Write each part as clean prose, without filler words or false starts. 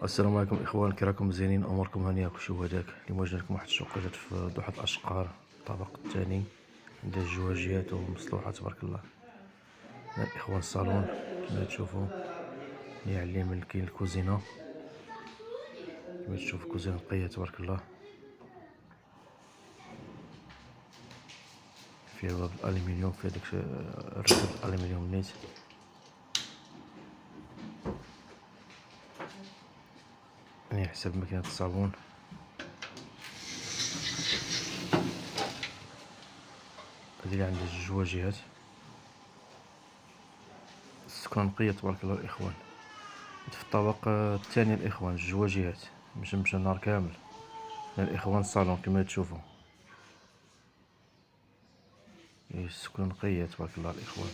السلام عليكم اخوان، كي راكم مزيانين؟ اموركم هانيه؟ كلشي هداك. اليوم جا لكم واحد الشقه جات في دوحه الاشقار، الطابق الثاني، عندها الجواجيات ومصلوحه تبارك الله. هنا الاخوان الصالون كما تشوفوا، هي على اليمين كاين الكوزينه، كما تشوف الكوزينه نقيه تبارك الله، فيها باب الالومنيوم، فيها داك الركب الالومنيوم نيت. هنا حساب ماكينه الصابون، هذه اللي عندها جوج جهات. السكنه نقيه تبارك الله الاخوان. في الطابق الثاني الاخوان جوج جهات، مشمش النهار كامل. هنا الاخوان الصالون كما تشوفوا، السكنه نقيه تبارك الله الاخوان.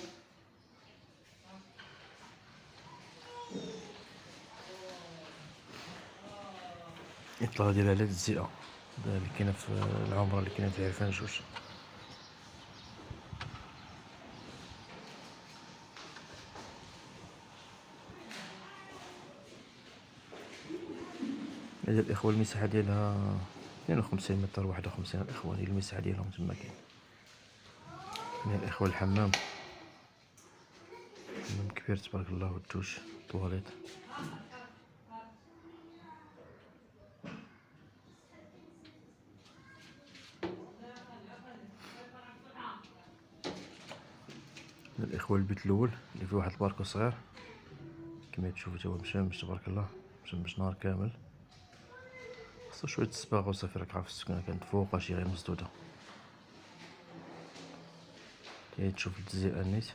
الاطلاله ديالها على التجزئه اللي كاينه في العمره، اللي كاينه في عرفان جوج. هذا الاخوان المساحه ديالها 52 متر 51 الاخوان، هي المساحه ديالهم تما كاين. هنا الاخوان الحمام، حمام كبير تبارك الله، والدوش طواليط. هنا الاخوان البيت الاول اللي فيه واحد الباركو صغير، كما تشوفوا تا هو مشمش تبارك الله، مشمش نهار كامل. خاصو شويه الصباغه وصافي، راك عارف السكنه كانت فوق شي غير مسدوده. هي تشوف التجزئه نيت.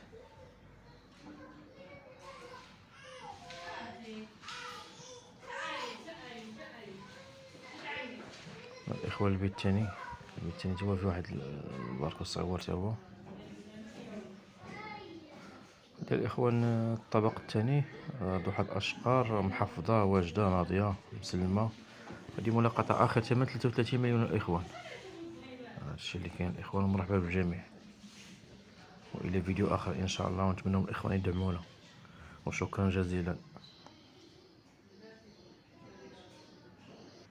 الاخوان البيت الثاني، البيت الثاني تا هو فيه واحد الباركو صغير تا هو. هذا الاخوان الطبق الثاني، دوحة الاشقار، محافظة واجدة ناضية مسلمة. هذه ملاقطة اخر ثمن 33 مليون الاخوان. هادشي اللي كاين الاخوان، ومرحبا بالجميع، والى فيديو اخر ان شاء الله، ونتمنى من الاخوان يدعمونا، وشكرا جزيلا.